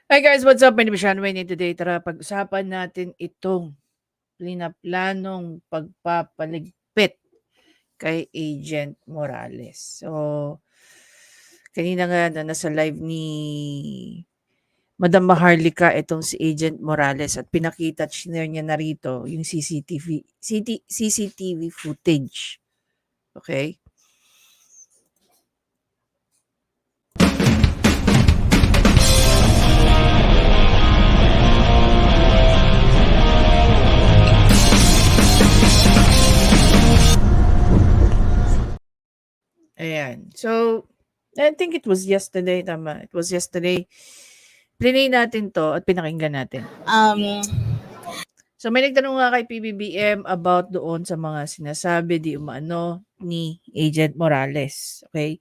Hi guys, what's up? My name is Sean Wayne and today tara pag-usapan natin itong planong pagpapaligpit kay Agent Morales. So, kanina nga na nasa live ni Madam Maharlika itong si Agent Morales at pinakita shinare niya na rito yung CCTV footage. Okay? Ayan. So, I think it was yesterday, tama. It was yesterday. Plinay natin to at pinakinggan natin. So may nagtanong nga kay PBBM about doon sa mga sinasabi di umano ni Agent Morales. Okay?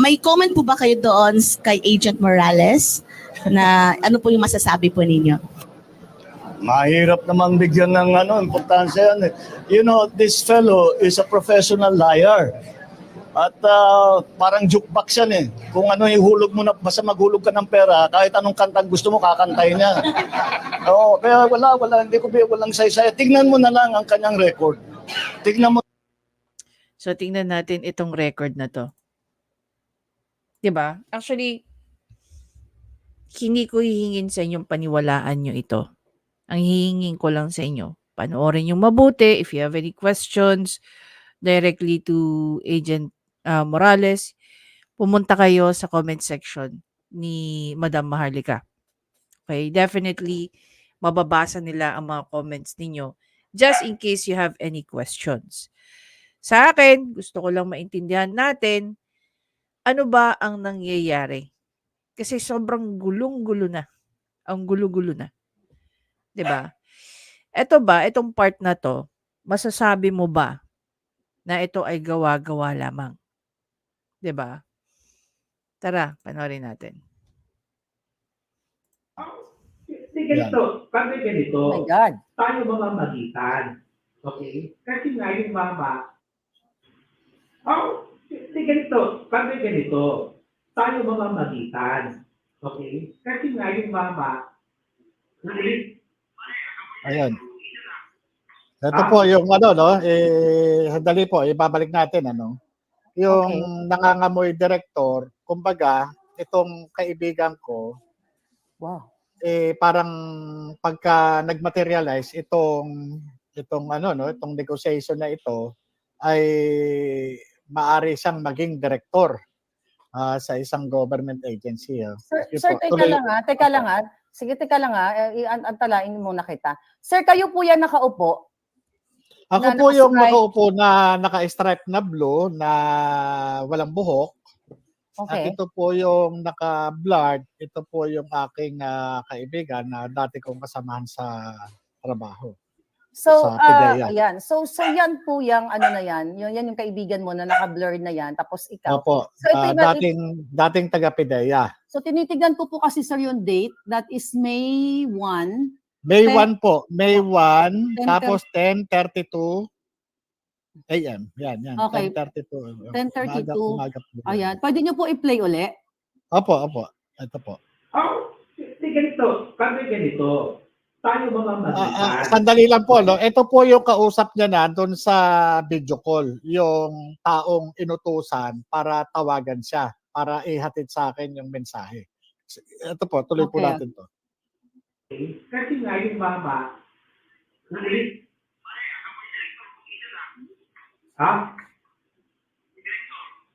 May comment po ba kayo doon kay Agent Morales na ano po yung masasabi po ninyo? Mahirap namang bigyan ng importansya yan. You know, this fellow is a professional liar. At parang jukebox yan eh. Kung ano ihulog mo na, basta maghulog ka ng pera, kahit anong kantang gusto mo, kakantay niya. Oo, kaya walang saysay. Tignan mo na lang ang kanyang record. Tignan mo. So tingnan natin itong record na to. 'Di ba? Actually, hindi ko hihingin sa inyong paniwalaan nyo ito. Ang hihingin ko lang sa inyo, panoorin yung mabuti. If you have any questions directly to Agent Morales, pumunta kayo sa comment section ni Madam Maharlika. Okay? Definitely, mababasa nila ang mga comments ninyo just in case you have any questions. Sa akin, gusto ko lang maintindihan natin ano ba ang nangyayari. Kasi sobrang gulong-gulo na. Ang gulo-gulo na. 'Di ba? Ito ba, itong part na to, masasabi mo ba na ito ay gawa-gawa lamang? 'Di ba? Tara, panoorin natin. Ganito, pag ganito, Oh my God. tayo mga magitan. Okay? Kasi nga yung mama, ganito, pag ganito, tayo mga magitan. Okay? Kasi nga yung mama, Ayun. Ito po yung sandali po, ibabalik natin Yung Okay. nangangamoy director, kumbaga, itong kaibigan ko, Wow. parang pagka nagmaterialize itong itong negotiation na ito ay maari siyang maging director sa isang government agency. Sir, teka lang ha. Sige, teka lang ha. Antalain muna kita. Sir, kayo po yan nakaupo? Ako Na po yung naka-stripe? nakaupo na naka-stripe na blue na walang buhok. At Okay. ito po yung naka-blurred. Ito po yung aking kaibigan na dati kong kasamahan sa trabaho. So, sa PIDEA. ayan. So yan po yung ano na yan. Yan yung kaibigan mo na naka-blurred na yan. Tapos ikaw. Opo, So, ito iba- dating taga-PIDEA. So, tinitignan ko po kasi sir yung date. That is May 1. May 10 1 po. May 1, 10:30. tapos 10:32 AM. Yan. Okay. 10:32. 10:32. Umaga po. Ayan. Pwede nyo po i-play uli? Opo. Ito po. ganito, pag ganito, tayo mga magitan. Sandali lang po, Ito po yung kausap niya na doon sa video call, yung taong inutusan para tawagan siya, para ihatid sa akin yung mensahe. Ito po, tuloy po Okay. natin to. Kasi nga yung mama,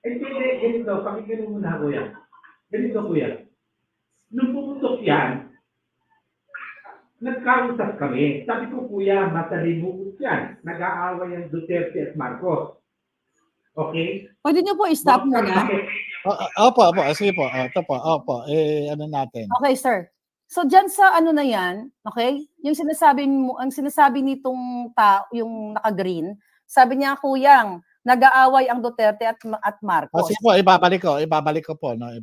ganito, pakinggan mo muna kuya. Ganito kuya. Nung pumutok yan, nagkausap kami. Sabi ko kuya, matalimugot yan. Nag-aaway ang Duterte at Marcos. Okay? Pwede nyo po i-stop muna? Opo. Sige po. Ito po. Opo. Ano natin? Okay, sir. So diyan sa ano na 'yan, okay? Yung sinasabi mo, ang sinasabi nitong yung naka-green, sabi niya kuyang nag-aaway ang Duterte at Marcos. Sige po, ibabalik ko po, Okay.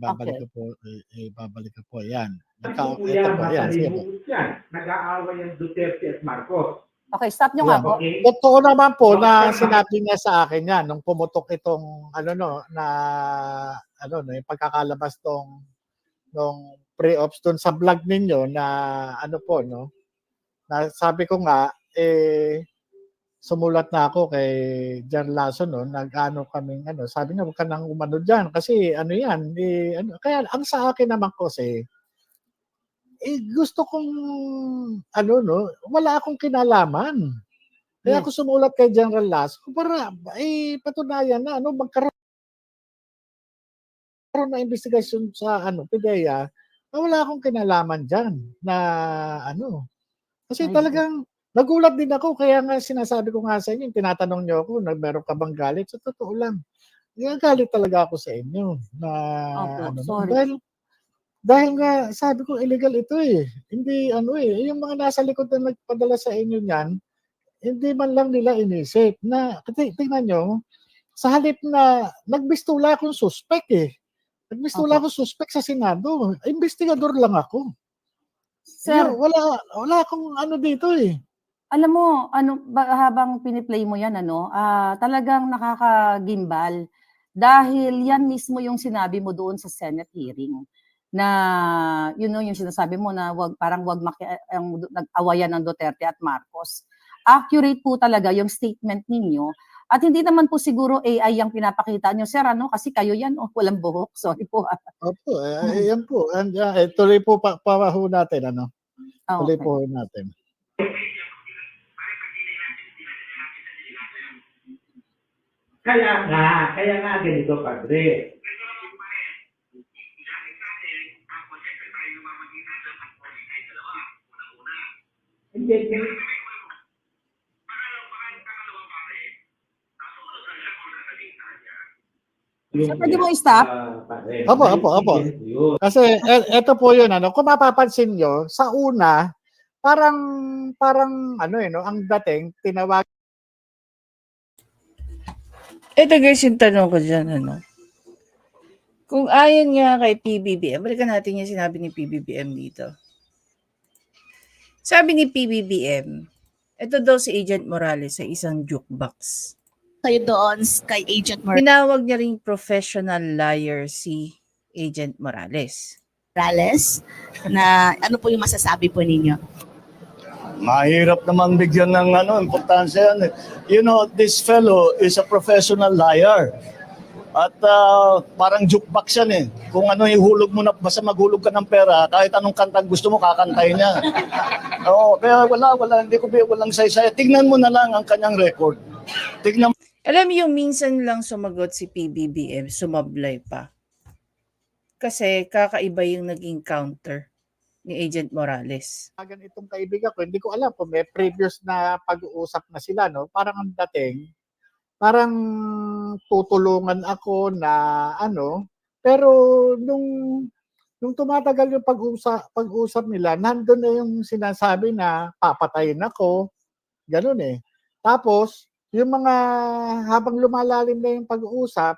Ibabalik ko po. Yan. Sabi ko Ito kuya, po, yan. Sige po. matalimugot yan. Nag-aaway ang Duterte at Marcos. Okay, stop nyo nga Yan. po. Okay? Totoo naman po na sinabi niya sa akin yan nung pumutok itong yung pagkakalabas tong nung pre-ops doon sa vlog ninyo na ano po, no? Na sabi ko nga, sumulat na ako kay Jan Lasso, no? Nag-ano kaming ano, sabi niya, huwag ka nang umano dyan kasi ano yan, ano. Kaya ang sa akin naman kasi, gusto kong ano, no? Wala akong kinalaman. Kaya ako Yes. sumulat kay General Lasso para patunayan na ano, magkaroon ng investigasyon sa ano, PIDEA na wala akong kinalaman diyan na ano. Kasi Ay, talagang nagulat din ako kaya nga sinasabi ko nga sa inyo, tinatanong niyo ako na meron ka bang galit, sa totoo lang. Nagagalit talaga ako sa inyo na Opo, ano, sorry. dahil nga sabi ko illegal ito Hindi ano yung mga nasa likod na nagpadala sa inyo niyan, hindi man lang nila inisip na kasi tingnan niyo, sa halip na nagbistula akong suspect Nagbistula Opo. akong suspect sa Senado. Investigador lang ako. Sir, Wala akong ano dito alam mo, ano, habang piniplay mo yan, ano, talagang nakakagimbal. Dahil yan mismo yung sinabi mo doon sa Senate hearing na yun know, yung sinasabi mo na parang wag ang nag-awayan ng Duterte at Marcos. Accurate po talaga yung statement ninyo. At hindi naman po siguro AI ang pinapakita nyo, sir, ano, kasi kayo yan, walang buhok. Sorry po. Opo, yan po. Tuloy po pa ho natin ano. Tuloy Okay. po natin. Kaya nga ganito, Padre. Hindi, Sir, pwede mo i-stop? Padre, Opo. yun. Kasi eto po yun ano, kung mapapansin nyo, sa una, parang ano no, ang dating tinawag Ito guys, yung tanong ko dyan, ano. Kung ayon nga kay PBBM, balikan natin yung sinabi ni PBBM dito. Sabi ni PBBM, ito daw si Agent Morales sa isang jukebox. Kayo doon kay Agent Tinawag niya ring professional liar si Agent Morales. Morales na ano po yung masasabi po ninyo? Mahirap naman bigyan ng ano, importansya yan. You know, this fellow is a professional liar. At parang jukebox yan Kung ano ihulog mo na, basta maghulog ka ng pera, kahit anong kantang gusto mo, kakantay niya. Oo, kaya walang saysay. Tignan mo na lang ang kanyang record. Tignan Alam mo yung minsan lang sumagot si PBBM, sumablay pa. Kasi kakaiba yung naging counter ni Agent Morales. itong kaibigan ko, hindi ko alam kung may previous na pag-uusap na sila, no? Parang ang dating, parang tutulungan ako na ano, pero nung tumatagal yung pag-usap nila, nandun na yung sinasabi na papatayin ako, ganun Tapos, yung mga habang lumalalim na yung pag-uusap,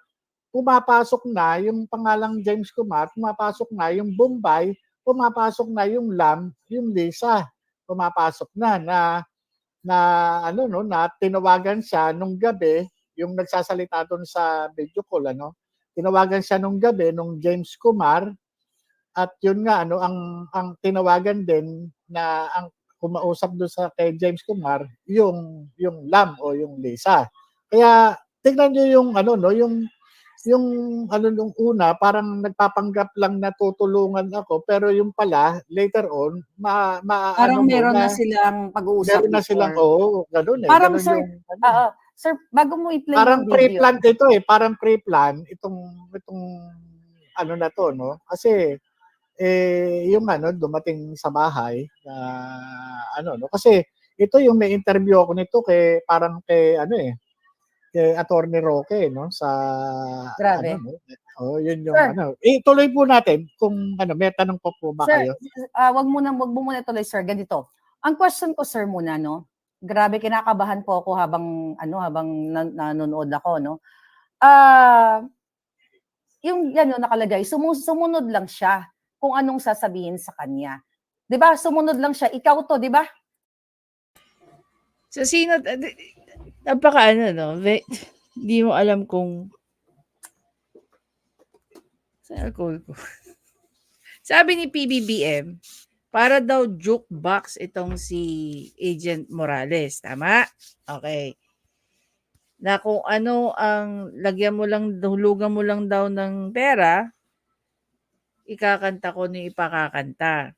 pumapasok na yung pangalang James Kumar, pumapasok na yung Bombay, pumapasok na yung Lam, yung Lisa, pumapasok na ano no, na tinawagan siya nung gabi, yung nagsasalita doon sa video call tinawagan siya nung gabi nung James Kumar at yun nga ano ang tinawagan din na ang kumausap doon sa kay James Kumar yung Lam o yung Lisa. Kaya tingnan niyo yung ano no, yung ano nung una parang nagpapanggap lang na tutulungan ako pero yung pala later on Parang ano mo meron na na silang pag-uusap meron na silang before. gano'n Parang gano'n sir, yung ano. sir, bago mo i-play Parang yung video. pre-plan ito parang pre-plan itong ano na 'to 'no. Kasi yung ano dumating sa bahay na ano 'no, kasi ito yung may interview ako nito parang kay ano kay Attorney Roque 'no sa ano Grabe. 'no. Yun yung Sir. ano. Tuloy po natin kung ano, may tanong pa po ba Sir, kayo? wag mo muna ituloy, sir. Ganito. Ang question ko, sir, muna, no? Grabe, kinakabahan po ako habang nanonood ako, no? Yung nakalagay, sumunod lang siya kung anong sasabihin sa kanya. 'Di ba? Sumunod lang siya. Ikaw to, 'di ba? So sino, napaka no, hindi mo alam kung, saan alcohol ko? Sabi ni PBBM, para daw jukebox itong si Agent Morales. Tama? Okay. Na kung ano ang lagyan mo lang, hulugan mo lang daw ng pera, ikakanta ko ni ipakakanta.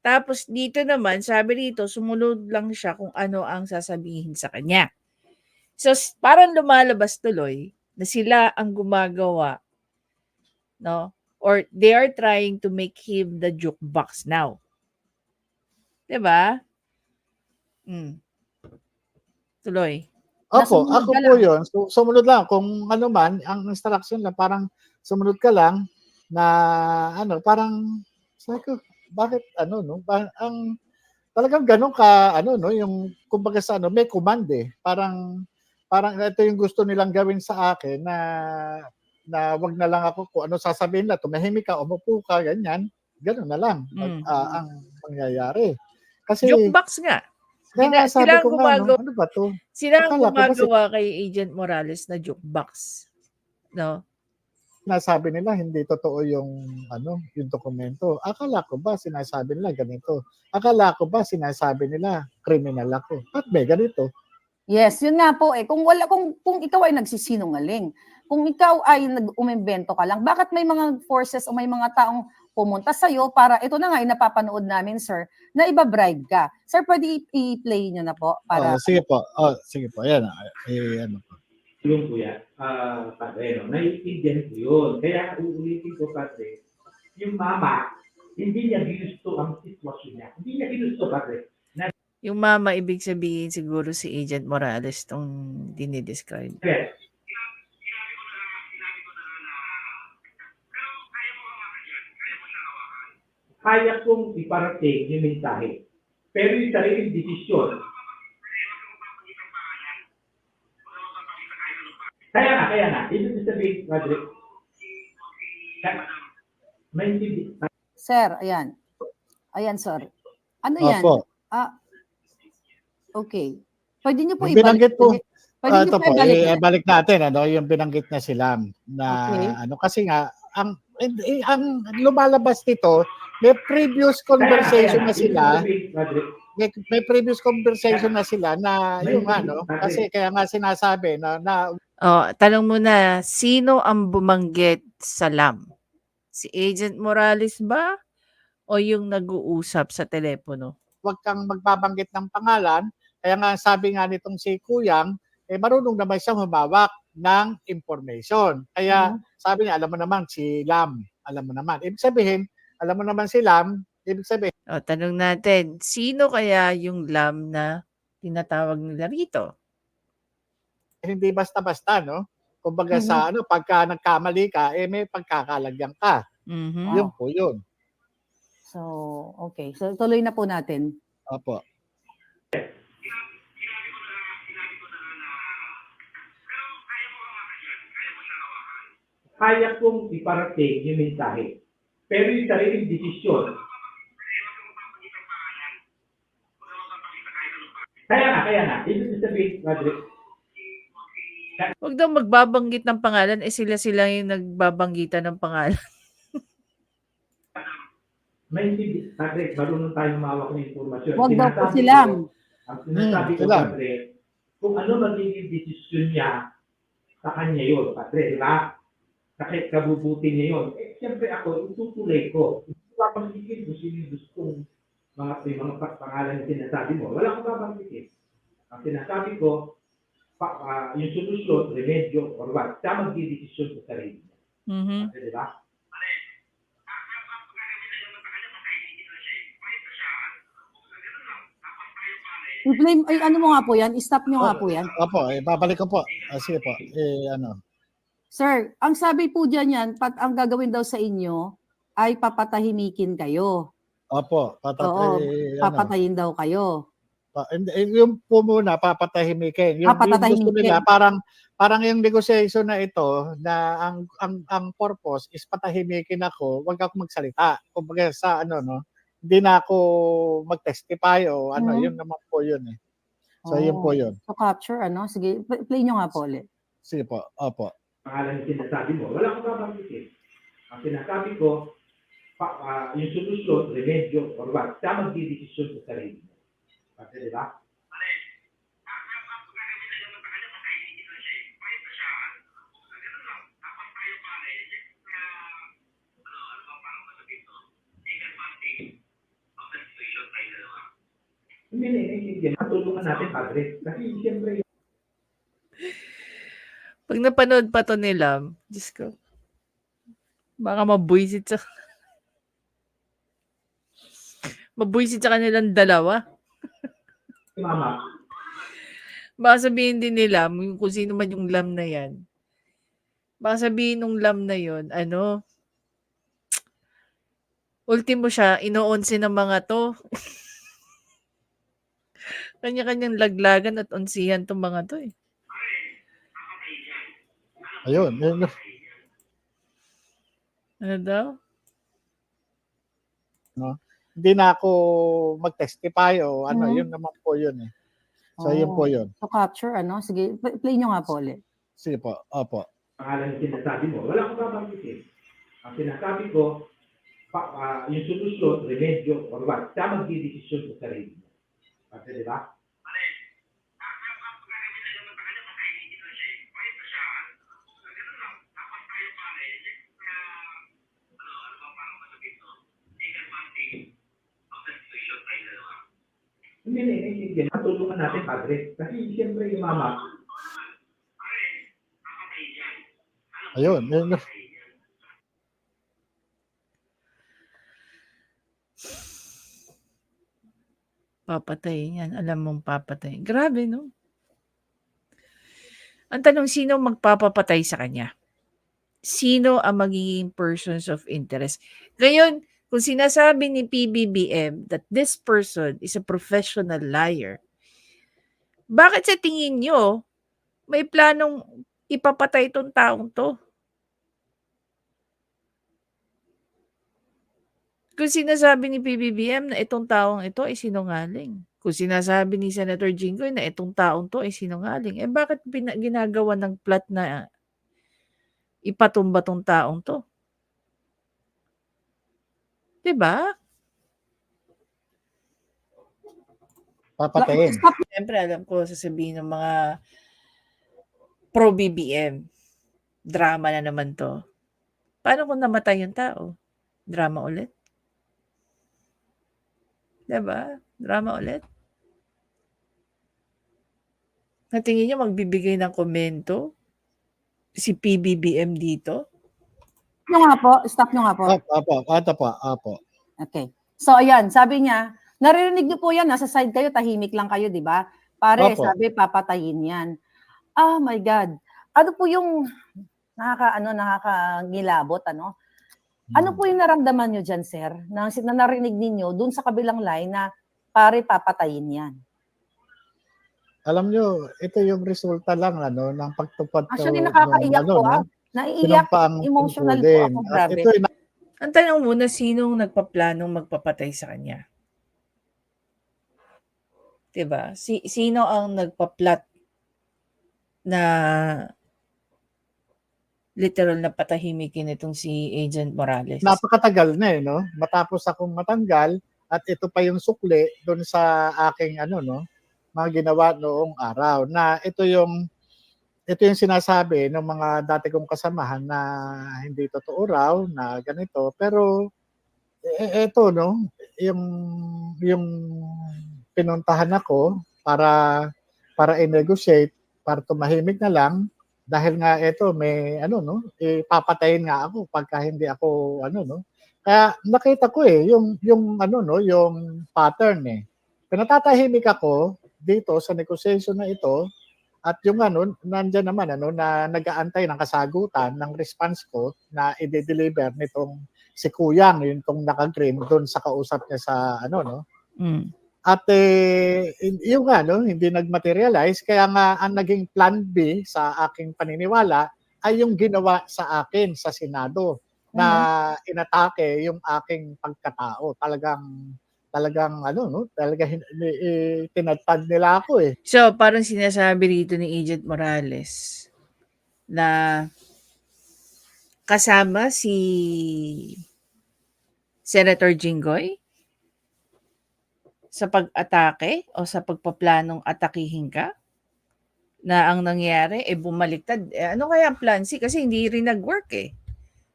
Tapos dito naman, sabi dito, sumunod lang siya kung ano ang sasabihin sa kanya. So, parang lumalabas tuloy na sila ang gumagawa, no? Or they are trying to make him the jukebox now. 'Di ba? Tuloy. Opo, Nasunod ako ka po lang. yun. Sumunod lang. Kung ano man, ang instruction lang, parang sumunod ka lang na ano, parang sabi ko, bakit ano, no? Ang talagang ganun ka, ano, no? Yung, kumbaga sa ano, may command eh. Parang ito yung gusto nilang gawin sa akin na wag na lang ako kung ano sasabihin na, tumahimik ka, umupo ka, ganyan. Ganun na lang ang mangyayari. Kasi, Jukebox nga. kaya nga Sila sabi ang ko nga, no, gumagawa, ano ba to? sila ang Akala ko ba gumagawa kay Agent Morales na jukebox. No? sinasabi nila hindi totoo yung ano, yung dokumento. Akala ko ba sinasabi nila ganito? Akala ko ba sinasabi nila criminal ako? At may ganito. Yes, yun nga po eh. Kung ikaw ay nagsisinungaling, kung ikaw ay nag-umimbento ka lang, bakit may mga forces o may mga taong pumunta sa'yo para, ito na nga, napapanood namin, sir, na iba-bribe ka. Sir, pwede i-play nyo na po para... Sige po. Sige po. Ayan. Ano po. Yung kuya, padre, no? Naiintindihan ko yun. Kaya uulitin ko, padre, yung mama, hindi niya ginusto ang sitwasyon niya. Hindi niya ginusto, padre. Yung mama, ibig sabihin siguro si Agent Morales tong dinidescribe. Yes. Kaya kong iparating yung mensahe. Pero yung sariling desisyon, kaya nga, ibig sabihin, padre, may hindi. Sir, ayan. Ayan, sir. Ano yan? Opo. Okay. Pwede nyo po Yung binanggit po. Pwede nyo Ito po po, ibalik. balik natin ano, yung binanggit na sila na Okay. ano kasi nga ang lumalabas dito, may previous conversation na sila. May previous conversation na sila na yung ano, kasi kaya nga sinasabi na Tanong mo na, sino ang bumanggit sa LAM? Si Agent Morales ba? O yung nag-uusap sa telepono? wag kang magbabanggit ng pangalan. Kaya nga sabi nga nitong si Kuyang, marunong naman siyang humawak ng information. Kaya sabi niya, alam mo naman si Lam, alam mo naman. Ibig sabihin, alam mo naman si Lam, ibig sabihin, Tanong natin, sino kaya yung LAM na tinatawag nila rito? hindi basta-basta, no? Kumbaga sa ano, pagka nagkamali ka, may pagkakalagyan ka. Mhm. Yun po yun. So, okay. So, tuloy na po natin. Opo. Kaya kong iparating yung mensahe. Pero yung sariling desisyon, kaya nga, ibig sabihin, padre, Huwag daw magbabanggit ng pangalan, sila yung nagbabanggitan ng pangalan. may hindi, padre, marunong tayo mawak ng informasyon. Huwag daw po Sinasabi sila. ko, ang sinasabi ko, sila. padre, kung ano magiging desisyon niya, sa kanya yun, padre, di ba? Kahit kabubuti niya yun. Siyempre ako, itutuloy ko. Hindi ko babanggitin kung sino yung gustong mga pangalan na sinasabi mo. Wala akong babanggitin. Ang sinasabi ko, yung solusyon, remedyo, or what, siya magdidesisyon sa sarili niya. Mhm. Di ba? I-play, ay, ano mo nga po yan? I-stop nyo nga po yan. Opo, babalik ko po. Sige po. Ano. Sir, ang sabi po dyan yan, ang gagawin daw sa inyo ay papatahimikin kayo. Opo. Oo, papatayin daw kayo. Yung po muna, papatahimikin. Yung gusto Papatahimikin. nila, parang yung negotiation na ito, na ang purpose is patahimikin ako, wag ako magsalita. Kumbaga sa ano, no, hindi na ako mag-testify o ano, yun naman po yun eh. So, yun po yun. So, capture, ano? Sige, play nyo nga po ulit. Sige po, opo. Pangalan na sinasabi mo, wala akong babanggitin. Ang sinasabi ko, yung solusyon, remedyo, or what, siya magdidesisyon sa sarili mo. Kasi, di ba? Hindi, natulungan natin, padre. Kasi, siyempre, Pag napanood pa to nila, Diyos ko, baka mabuisit sa kanilang dalawa. mama, Baka sabihin din nila, kung sino man yung lam na yan, baka sabihin nung lam na yon, ano, ultimo siya, ino-onse ng mga to. Kanya-kanyang laglagan at onsihan tong mga to eh. Ayun. Ano daw? Hindi na ako mag-testify o ano, Mhm. yun naman po yun eh. So, yun po yun. So capture, ano? Sige, play nyo nga po ulit. Sige po, opo. pangalan yung sinasabi mo, wala akong babanggitin. Ang sinasabi ko, yung solusyon, remedyo, or what, siya magdidesisyon sa sarili mo. Kasi, di ba? Hindi, natulungan natin, padre. Kasi, siyempre, yung mama, Ayun. Papatayin yan. Alam mong papatayin. Grabe, no? Ang tanong, sino magpapapatay sa kanya? Sino ang magiging persons of interest? Ngayon, kung sinasabi ni PBBM that this person is a professional liar, bakit sa tingin nyo may planong ipapatay itong taong to? Kung sinasabi ni PBBM na itong taong ito ay sinungaling. Kung sinasabi ni Senator Jinggoy na itong taong to ay sinungaling, eh bakit ginagawa ng plot na ipatumba tong taong to? 'Di ba? Papatayin. Siyempre alam ko sasabihin ng mga pro-BBM, drama na naman to. Paano kung namatay yung tao? Drama ulit? 'Di ba? Drama ulit? Sa tingin niyo magbibigay ng komento si PBBM dito? Stop nyo nga po. Opo. Okay. So, ayan, sabi niya, naririnig niyo po yan, nasa side kayo, tahimik lang kayo, di ba? Pare, Opo. sabi, papatayin yan. Oh my God. Ano po yung nakakangilabot, ano? Ano po yung naramdaman niyo dyan, sir? Na narinig ninyo dun sa kabilang line na pare, papatayin yan. Alam nyo, ito yung resulta lang ng pagtupad Actually, nakakaiyak po. Naiiyak, emotional po ako, At grabe. ito Ang tanong muna, sinong nagpaplanong magpapatay sa kanya? 'Di ba? Sino ang nagpa-plot na literal na patahimikin itong si Agent Morales? napakatagal na no? Matapos akong matanggal at ito pa yung sukli doon sa aking mga ginawa noong araw na ito yung sinasabi ng mga dati kong kasamahan na hindi totoo raw na ganito, pero ito yung pinuntahan ako para i-negotiate, para tumahimik na lang dahil nga ito may ipapatayin nga ako pagka hindi ako kaya nakita ko yung yung pattern Pinatatahimik ako dito sa negotiation na ito at yung nandiyan naman na nag-aantay ng kasagutan ng response ko na i-deliver nitong si Kuyang, yung tong naka-green doon sa kausap niya sa At yung hindi nag-materialize, kaya nga ang naging plan B sa aking paniniwala ay yung ginawa sa akin sa Senado na inatake yung aking pagkatao. Talagang tinatad nila ako So, parang sinasabi rito ni Agent Morales na kasama si Senator Jinggoy? Sa pag-atake o sa pagpaplanong atakihin ka? Na ang nangyari, bumaliktad. Ano kaya ang plan C? Kasi hindi rin nag-work eh.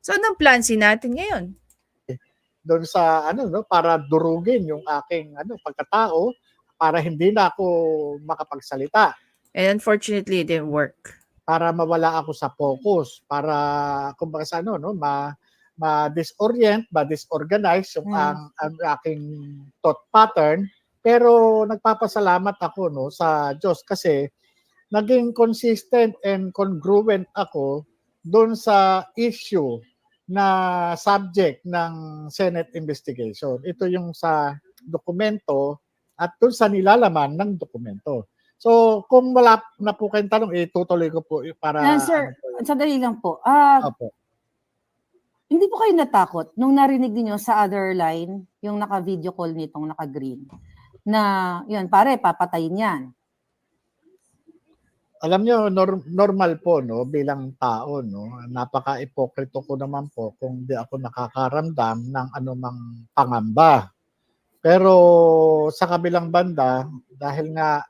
So, anong plan C natin ngayon? Doon sa ano no, para durugin yung aking pagkatao para hindi na ako makapagsalita, And unfortunately, it didn't work. para mawala ako sa focus, para kumbaga sa no, ma-disorient, ma-disorganize yung ang aking thought pattern. Pero nagpapasalamat ako no sa Diyos kasi naging consistent and congruent ako doon sa issue na subject ng Senate investigation. Ito yung sa dokumento at doon sa nilalaman ng dokumento. So, kung wala na po kayong tanong, itutuloy ko po para Sir, sandali lang po. Opo. Hindi po kayo natakot nung narinig niyo sa other line, yung naka-video call nitong naka-green, na yun, pare, papatayin yan. Alam niyo, normal po no bilang tao no, napaka-ipokrito ko naman po kung di ako nakakaramdam ng anumang pangamba. Pero sa kabilang banda, dahil nga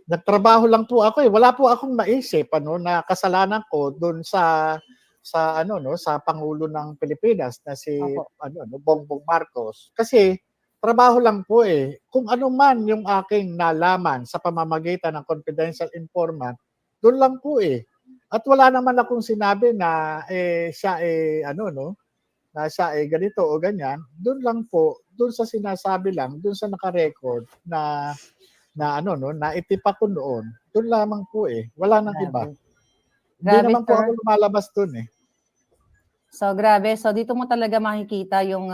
nagtrabaho lang po ako wala po akong maisip na kasalanan ko doon sa sa Pangulo ng Pilipinas na si Opo. Bongbong Marcos. Kasi trabaho lang po Kung ano man yung aking nalaman sa pamamagitan ng confidential informant, doon lang po At wala naman akong sinabi na siya na siya ganito o ganyan. Doon lang po, doon sa sinasabi lang, doon sa naka-record na naitipa ko noon. Doon lamang po Wala nang iba. Hindi Grabe, naman po sir. ako lumalabas doon So, grabe. So, dito mo talaga makikita yung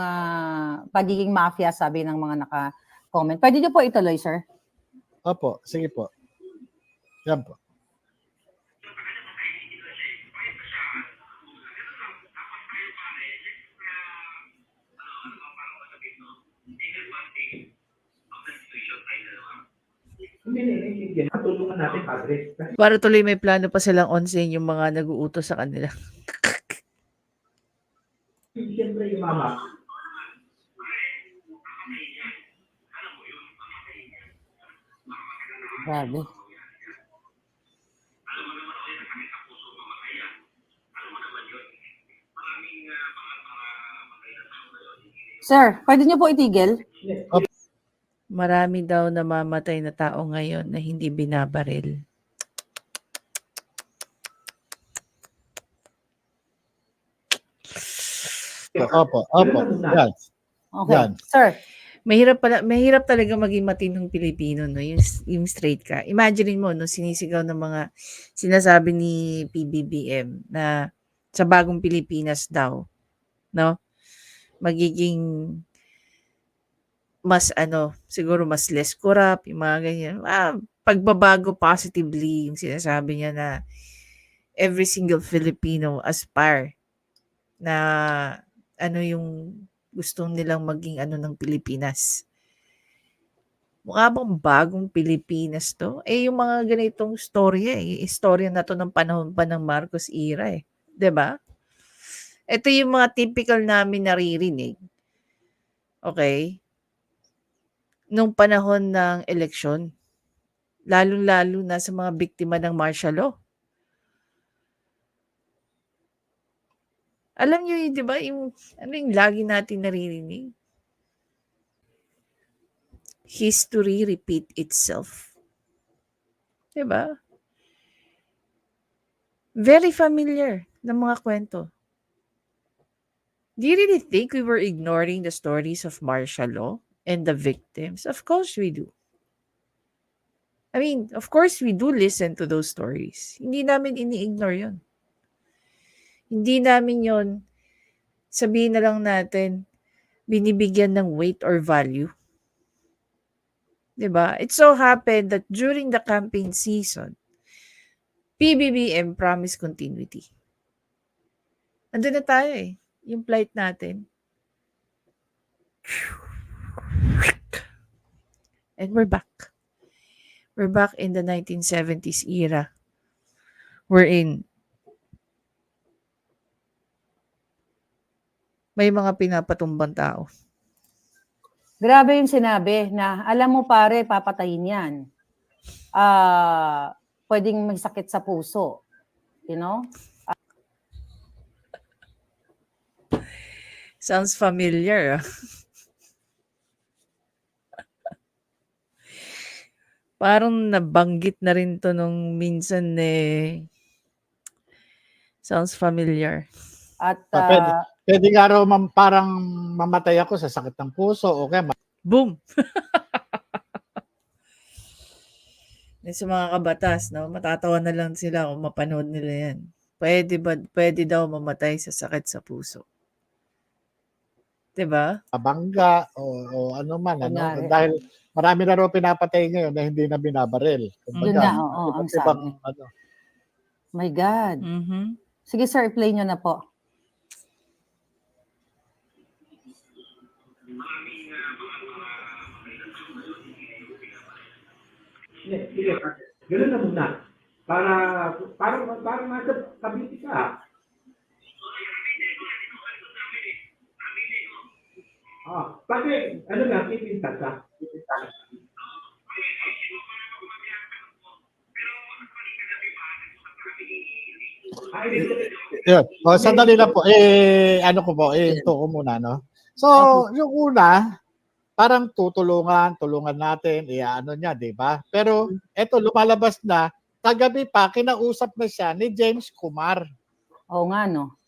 pagiging mafia, sabi ng mga naka-comment. Pwede niyo po ituloy, sir? Opo, sige po. Yan po. Hindi. Tulungan natin, Padre. Kasi Para tuloy may plano pa silang onsen yung mga nag-uutos sa kanila. siyempre yung mama, Grabe. Sir, pwede niyo po itigil? Marami daw namamatay na tao ngayon na hindi binabaril. Opo. Yan. Okay. Yan. Sir, Mahirap talaga maging matinong Pilipino, no? Yung straight ka. Imagine mo, no, sinisigaw ng mga sinasabi ni PBBM na sa bagong Pilipinas daw, no? Magiging mas siguro mas less corrupt, yung mga ganyan. Pagbabago positively yung sinasabi niya na every single Filipino aspire na yung gusto nilang maging ng Pilipinas. Mukha bang bagong Pilipinas to? Yung mga ganitong storya istorya na to ng panahon pa ng Marcos era 'di ba? Ito yung mga typical namin naririnig. Okay? Nung panahon ng eleksyon. Lalong-lalo na sa mga biktima ng martial law. Alam niyo yun, 'di ba? Yung lagi natin naririnig. History repeat itself. 'Di ba? Very familiar ng mga kwento. Do you really think we were ignoring the stories of martial law and the victims? Of course we do. I mean, of course we do listen to those stories. Hindi namin ini-ignore yun. Hindi namin yon sabihin na lang natin binibigyan ng weight or value. 'Di ba? It so happened that during the campaign season, PBBM promised continuity. Andun na tayo yung plight natin. And we're back. We're back in the 1970s era. We're in. may mga pinapatumbang tao. Grabe yung sinabi na, alam mo pare, papatayin yan. Pwedeng may sakit sa puso. You know? Sounds familiar. Parang nabanggit na rin to nung minsan eh. Sounds familiar. At Pwede nga raw parang mamatay ako sa sakit ng puso o kaya Boom! Sa mga kabatas, no? Matatawa na lang sila kung mapanood nila yan. Pwede daw mamatay sa sakit sa puso. 'Di ba? mabangga o ano man. Ano? Kunyari. Dahil marami na raw pinapatay ngayon na hindi na binabaril. Yun na, oo, ang sabi. Ano. My God. Mhm. Sige sir, play nyo na po. Sige, gano'n na muna. Para nasa Cavite ka. Pati, ano nga, pipintas ha? Yun. O, sandali lang po. Ano ko po, ito ko muna, no? So, yung una, parang tulungan natin, ano niya, di ba? Pero, eto, lumalabas na, kagabi pa, kinausap na siya ni James Kumar. Oo nga, no?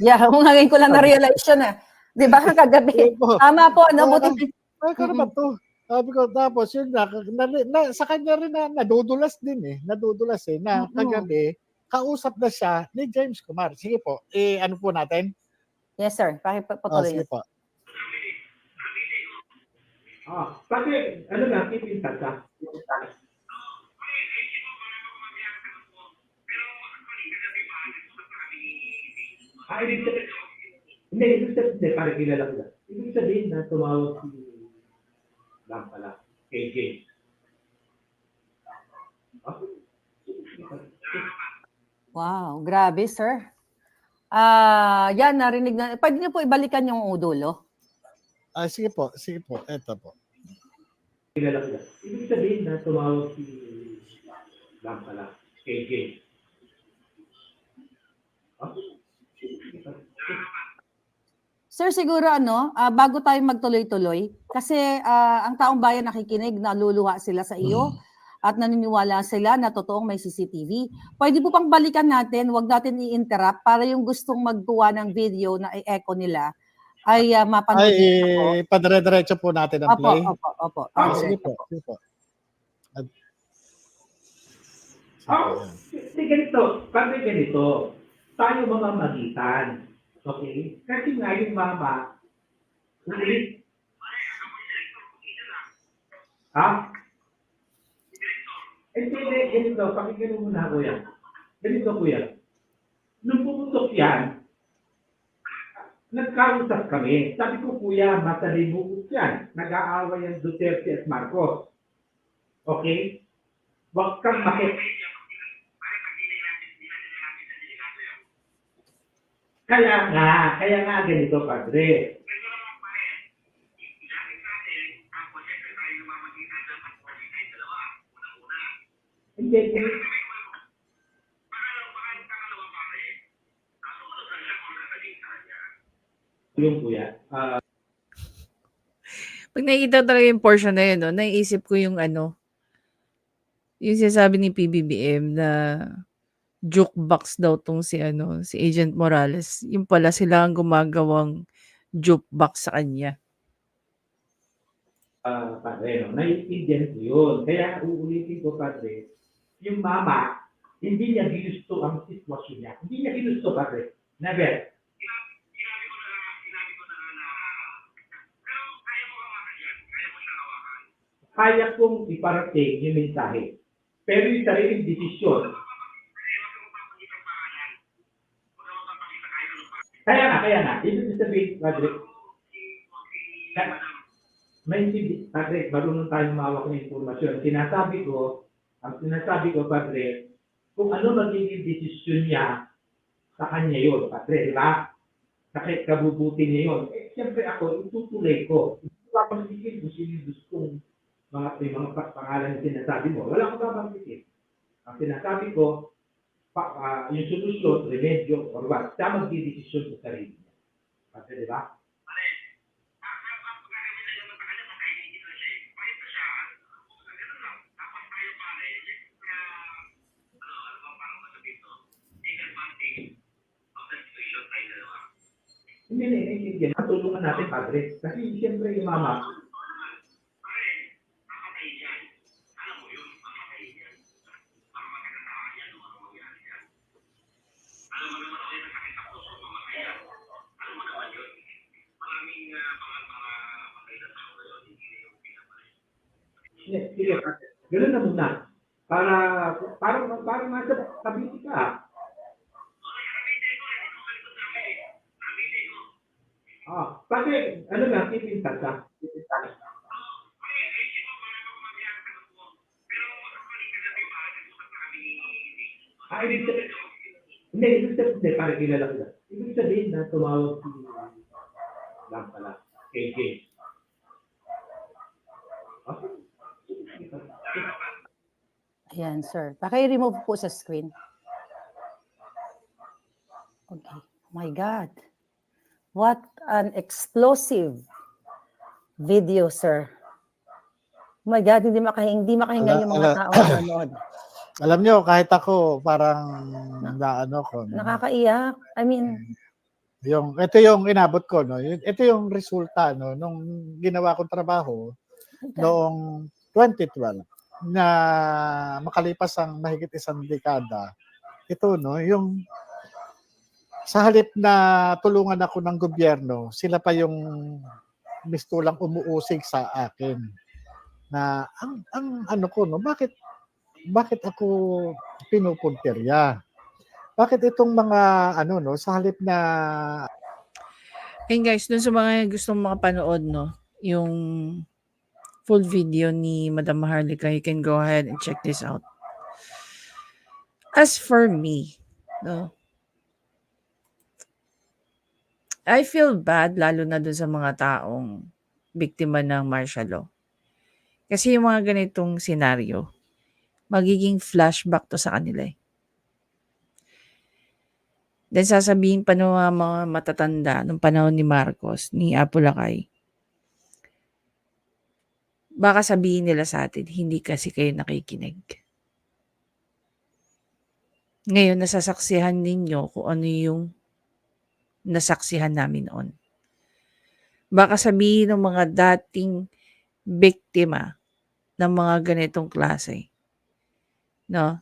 Yeah, ngayon ko lang na-realize yun eh. Di ba, kagabi? Tama po, ano? Buti. Ay, ano ba to? Sabi ko, tapos yun sa kanya rin na nadudulas din eh. Nadudulas eh, na kagabi, kausap na siya ni James Kumar. Sige po, ano po natin? Yes, sir. Pakipatuloy. Sige po. Pati, ano nga, pipintas ha? Ibig sabihin, parang kilala ko lang. Ibig sabihin na tumawag si lang pala, kay James. Wow, grabe, sir. Yan, narinig na. Pwede niyo po ibalikan yung udulo? Sige po. Eto po. Kilala ko lang. Ibig sabihin na tumawag si lang pala, kay James. Sir, siguro bago tayo magtuloy-tuloy, kasi ang taong bayan nakikinig, naluluha sila sa iyo at naniniwala sila na totoong may CCTV. Pwede po pang balikan natin, wag natin i-interrupt para yung gustong magkuha ng video na i-echo nila ay mapanood. Ay, padire-diretso po natin ang play. Opo. Sige po. Ganito. Tayo mamamagitan. Okay? Kasi nga yung mama, ulit. Ganito, pakinggan mo muna, kuya. Ganito, kuya. Nung pumutok yan, nagkausap kami. Sabi ko, kuya, matalimugot yan. Nag-aaway ang Duterte at Marcos. Okay? Huwag kang Kaya nga ganito, padre. Hindi. Yung kuya. Pag nakikita talaga yung portion na yun, no, naiisip ko yung yung sinasabi ni PBBM na jukebox daw tong si Agent Morales. Yung pala sila ang gumagawang jukebox sa kanya. Padre, naiintindihan ko yun. Kaya uulitin ko, padre, yung mama, hindi niya ginusto ang sitwasyon niya. Hindi niya ginusto, padre. Never. Kaya kong iparating yung mensahe. Pero yung sariling desisyon. Kaya nga. Ibig sabihin, padre, padre, marunong tayong mawak ng informasyon. Ang sinasabi ko, padre, kung ano magiging desisyon niya, sa kanya yun, padre, di ba? Kahit kabubuti niya yun. Eh, siyempre ako, itutuloy ko. Hindi ko papanggitin kung sino yung gustong mga pangalan na sinasabi mo. Wala akong papanggitin. Ang sinasabi ko, yung solusyon, remedyo, or what, siya magdidesisyon sa sarili niya. Kasi di ba? Hindi. Tutulungan natin, Padre. Kasi siyempre yung mama, sige, Padre. Ganun na muna. Para nasa tabi ka. Kasi, ano na, pipintas ka. Ibig sabihin, hindi, para kilala ko lang. Ibig sabihin na tumawag si lang pala, KJ. Okay. Ayan, sir. Paki-remove po sa screen. Okay. Oh my God. What an explosive video, sir. Oh my God, hindi makahinga yung mga tao na nanonood. Alam nyo, kahit ako, parang naano ko. No? Nakakaiyak. I mean, Ito yung inabot ko, no? Ito yung resulta, no? Nung ginawa kong trabaho noong 2012 na makalipas ang mahigit isang dekada. Ito, no? Yung sa halip na tulungan ako ng gobyerno, sila pa yung mistulang umuusig sa akin na ang ano ko, no? Bakit ako pinupuntirya? Bakit itong mga ano, no, sa halip na And guys, dun sa mga gustong makapanood, no, yung full video ni Madam Maharlika, you can go ahead and check this out. As for me, no, I feel bad lalo na dun sa mga taong biktima ng martial law. Kasi yung mga ganitong senaryo, magiging flashback to sa kanila eh. Then sasabihin pa ng mga matatanda nung panahon ni Marcos, ni Apulacay, baka sabihin nila sa atin, hindi kasi kayo nakikinig. Ngayon, nasasaksihan ninyo kung ano yung nasaksihan namin noon. Baka sabihin ng mga dating biktima ng mga ganitong klase, no?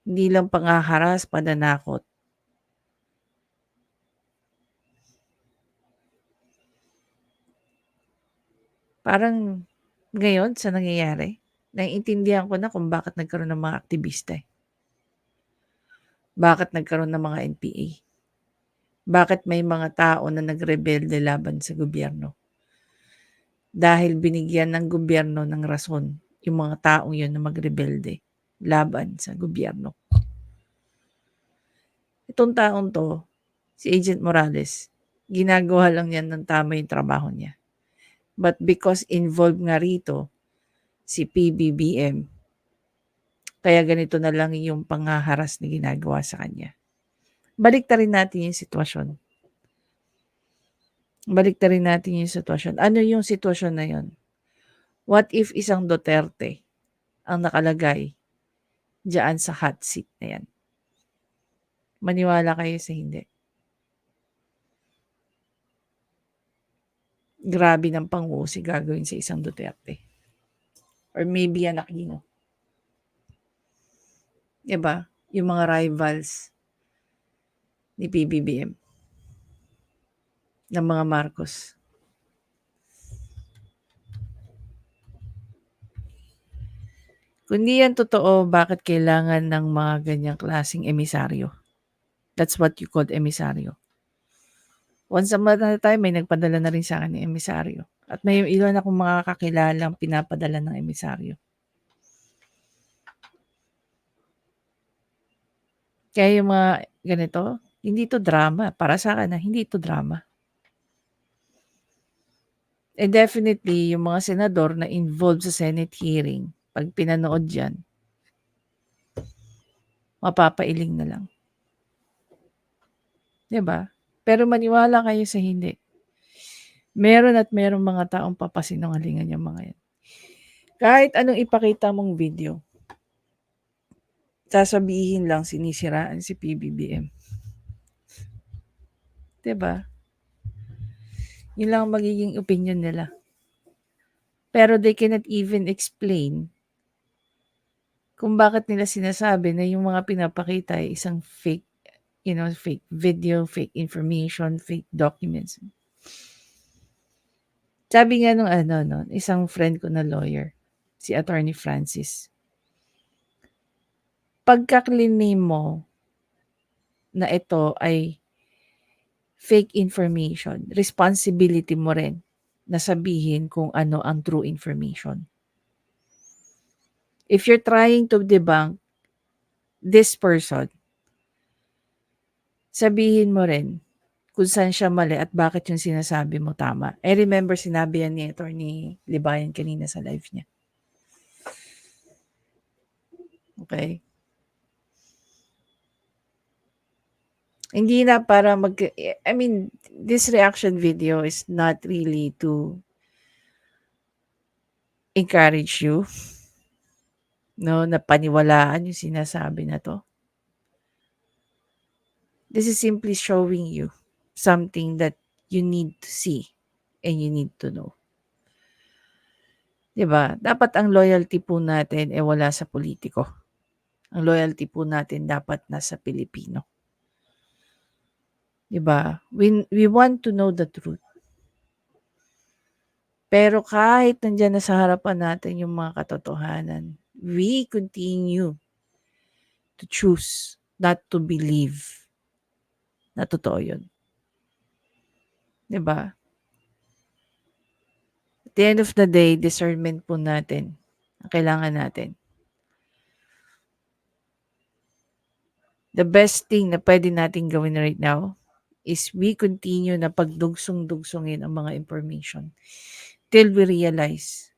Hindi lang pangaharas, pananakot. Parang ngayon sa nangyayari, naiintindihan ko na kung bakit nagkaroon ng mga aktivista. Bakit nagkaroon ng mga NPA? Bakit may mga tao na nagrebelde laban sa gobyerno? Dahil binigyan ng gobyerno ng rason yung mga taong yun na magrebelde laban sa gobyerno. Itong taong to, si Agent Morales, ginagawa lang yan ng tama yung trabaho niya. But because involved nga rito si PBBM, kaya ganito na lang yung panghaharas na ginagawa sa kanya. Baliktarin natin yung sitwasyon. Ano yung sitwasyon na yun? What if isang Duterte ang nakalagay diyan sa hot seat na yan? Maniwala kayo sa hindi. Grabe ng pangusi gagawin sa isang Duterte. Or maybe yan Aquino. Diba? Yung mga rivals ni PBBM. Ng mga Marcos. Kung di yan totoo, bakit kailangan ng mga ganyang klaseng emisaryo? That's what you call emisaryo. Once upon a time, may nagpadala na rin sa akin ng emisaryo. At may ilan akong mga kakilalang pinapadala ng emisaryo. Kaya yung mga ganito, Hindi ito drama. Para sa akin, hindi ito drama. And definitely, yung mga senador na involved sa Senate hearing, pag pinanood yan, mapapailing na lang. 'Di ba? Pero maniwala kayo sa hindi. Meron at merong mga taong papasinungalingan yung mga yan. Kahit anong ipakita mong video, sasabihin lang sinisiraan si PBBM. 'Di ba? Yun lang ang magiging opinion nila. Pero they cannot even explain kung bakit nila sinasabi na yung mga pinapakita ay isang fake, fake video, fake information, fake documents. Sabi nga nung isang friend ko na lawyer, si Attorney Francis, pagka-claim mo na ito ay fake information, responsibility mo rin na sabihin kung ano ang true information. If you're trying to debunk this person, sabihin mo rin kung saan siya mali at bakit yung sinasabi mo tama. I remember sinabi yan ni Attorney Libayan kanina sa live niya. Okay? Hindi na para this reaction video is not really to encourage you, no, na paniwalaan yung sinasabi na to. This is simply showing you something that you need to see and you need to know. 'Di ba? Dapat ang loyalty po natin wala sa politiko. Ang loyalty po natin dapat nasa Pilipino. 'Di ba? We want to know the truth. Pero kahit nandiyan na sa harapan natin yung mga katotohanan, we continue to choose not to believe na totoo yun. 'Di ba? At the end of the day, discernment po natin ang kailangan natin. The best thing na pwede natin gawin right now is we continue na pagdugsong-dugsongin ang mga information till we realize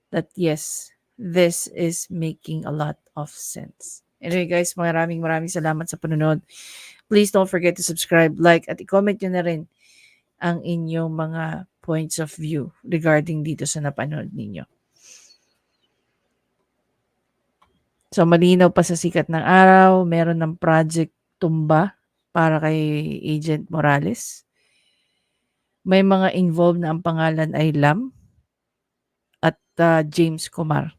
that yes, this is making a lot of sense. Anyway guys, maraming salamat sa panonood. Please don't forget to subscribe, like, at i-comment nyo na rin ang inyong mga points of view regarding dito sa napanood ninyo. So malinaw pa sa sikat ng araw, meron ng Project Tumba para kay Agent Morales. May mga involved na ang pangalan ay Lam at James Kumar.